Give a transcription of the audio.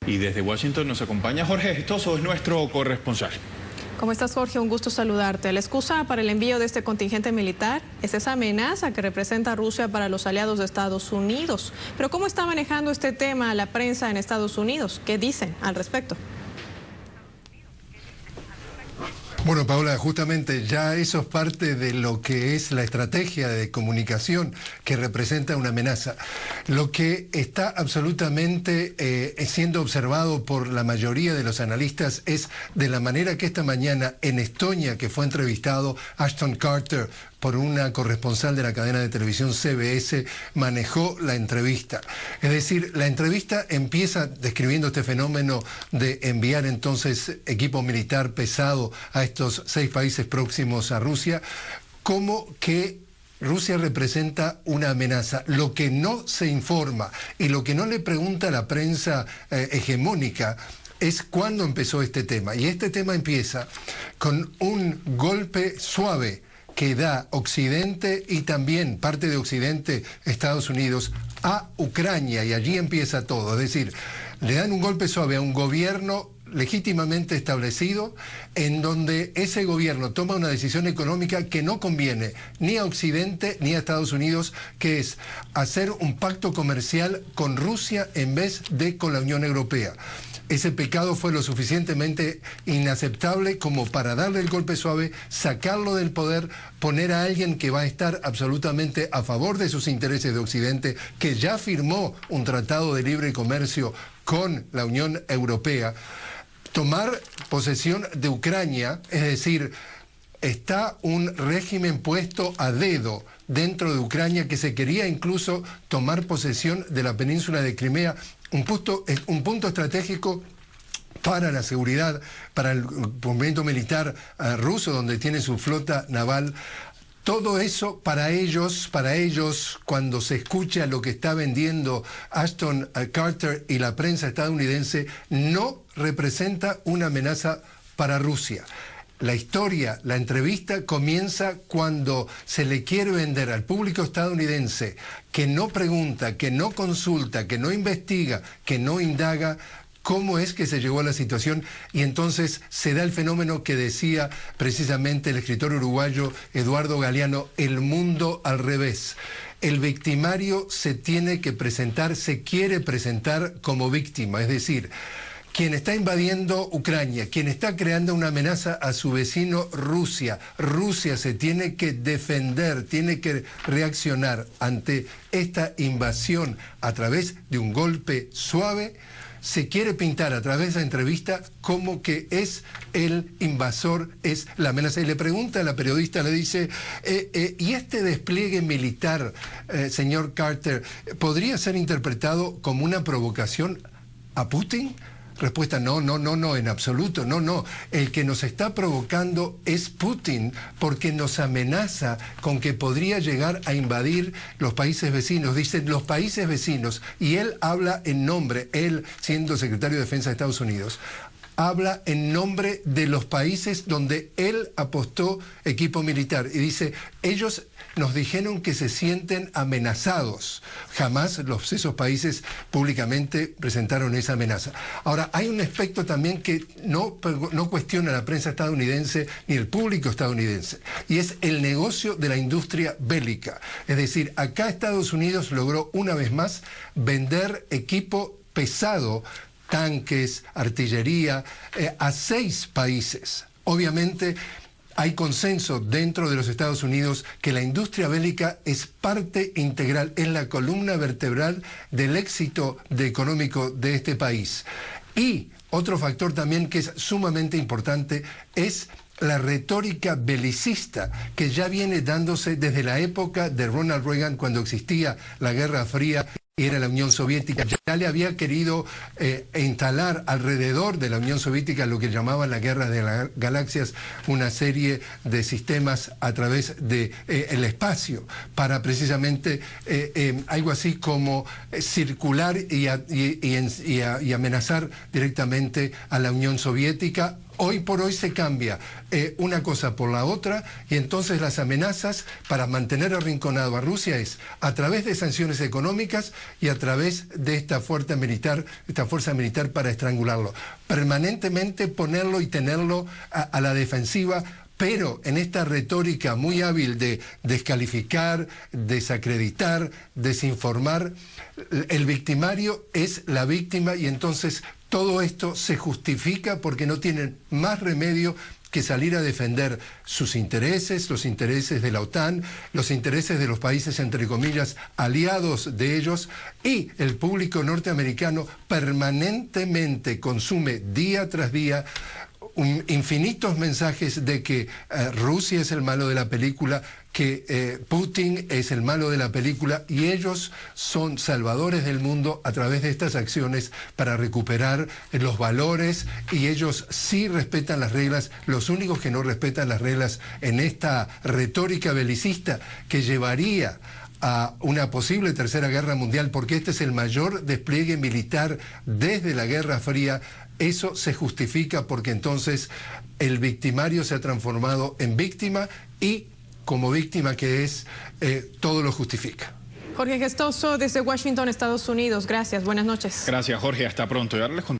Y desde Washington nos acompaña Jorge Gestoso, es nuestro corresponsal. ¿Cómo estás, Jorge? Un gusto saludarte. La excusa para el envío de este contingente militar es esa amenaza que representa Rusia para los aliados de Estados Unidos. Pero ¿cómo está manejando este tema la prensa en Estados Unidos? ¿Qué dicen al respecto? Bueno, Paola, justamente ya eso es parte de lo que es la estrategia de comunicación que representa una amenaza. Lo que está absolutamente siendo observado por la mayoría de los analistas es de la manera que esta mañana en Estonia, que fue entrevistado Ashton Carter por una corresponsal de la cadena de televisión CBS, manejó la entrevista. Es decir, la entrevista empieza describiendo este fenómeno de enviar entonces equipo militar pesado a estos 6 países próximos a Rusia, como que Rusia representa una amenaza. Lo que no se informa y lo que no le pregunta a la prensa hegemónica es cuándo empezó este tema. Y este tema empieza con un golpe suave que da Occidente y también parte de Occidente, Estados Unidos, a Ucrania, y allí empieza todo. Es decir, le dan un golpe suave a un gobierno legítimamente establecido, en donde ese gobierno toma una decisión económica que no conviene ni a Occidente ni a Estados Unidos, que es hacer un pacto comercial con Rusia en vez de con la Unión Europea. Ese pecado fue lo suficientemente inaceptable como para darle el golpe suave, sacarlo del poder, poner a alguien que va a estar absolutamente a favor de sus intereses de Occidente, que ya firmó un tratado de libre comercio con la Unión Europea, tomar posesión de Ucrania, es decir, está un régimen puesto a dedo dentro de Ucrania que se quería incluso tomar posesión de la península de Crimea, un punto estratégico para la seguridad, para el movimiento militar ruso, donde tiene su flota naval. Todo eso para ellos, cuando se escucha lo que está vendiendo Ashton Carter y la prensa estadounidense, no representa una amenaza para Rusia. La historia, la entrevista comienza cuando se le quiere vender al público estadounidense que no pregunta, que no consulta, que no investiga, que no indaga cómo es que se llegó a la situación, y entonces se da el fenómeno que decía precisamente el escritor uruguayo Eduardo Galeano: el mundo al revés. El victimario se tiene que presentar, se quiere presentar como víctima, es decir, quien está invadiendo Ucrania, quien está creando una amenaza a su vecino Rusia. Rusia se tiene que defender, tiene que reaccionar ante esta invasión a través de un golpe suave. Se quiere pintar a través de la entrevista como que es el invasor, es la amenaza. Y le pregunta a la periodista, le dice, ¿y este despliegue militar, señor Carter, podría ser interpretado como una provocación a Putin? Respuesta: no, en absoluto, no. El que nos está provocando es Putin, porque nos amenaza con que podría llegar a invadir los países vecinos. Dicen los países vecinos, y él habla en nombre, él siendo secretario de Defensa de Estados Unidos, habla en nombre de los países donde él apostó equipo militar. Y dice, ellos nos dijeron que se sienten amenazados. Jamás esos países públicamente presentaron esa amenaza. Ahora, hay un aspecto también que no cuestiona la prensa estadounidense ni el público estadounidense, y es el negocio de la industria bélica. Es decir, acá Estados Unidos logró una vez más vender equipo pesado, tanques, artillería, a 6 países. Obviamente hay consenso dentro de los Estados Unidos que la industria bélica es parte integral, es la columna vertebral del éxito económico de este país. Y otro factor también que es sumamente importante es la retórica belicista que ya viene dándose desde la época de Ronald Reagan, cuando existía la Guerra Fría y era la Unión Soviética. Ya le había querido instalar alrededor de la Unión Soviética lo que llamaban la Guerra de las Galaxias, una serie de sistemas a través de el espacio, para precisamente algo así como circular y amenazar directamente a la Unión Soviética, Hoy por hoy se cambia una cosa por la otra y entonces las amenazas para mantener arrinconado a Rusia es a través de sanciones económicas y a través de esta fuerza militar para estrangularlo. Permanentemente ponerlo y tenerlo a la defensiva, pero en esta retórica muy hábil de descalificar, desacreditar, desinformar, el victimario es la víctima y entonces todo esto se justifica porque no tienen más remedio que salir a defender sus intereses, los intereses de la OTAN, los intereses de los países, entre comillas, aliados de ellos, y el público norteamericano permanentemente consume día tras día infinitos mensajes de que Rusia es el malo de la película, que Putin es el malo de la película y ellos son salvadores del mundo a través de estas acciones para recuperar los valores y ellos sí respetan las reglas, los únicos que no respetan las reglas en esta retórica belicista que llevaría a una posible tercera guerra mundial, porque este es el mayor despliegue militar desde la Guerra Fría. Eso se justifica porque entonces el victimario se ha transformado en víctima y como víctima que es, todo lo justifica. Jorge Gestoso desde Washington, Estados Unidos. Gracias, buenas noches. Gracias, Jorge, hasta pronto. Y ahora les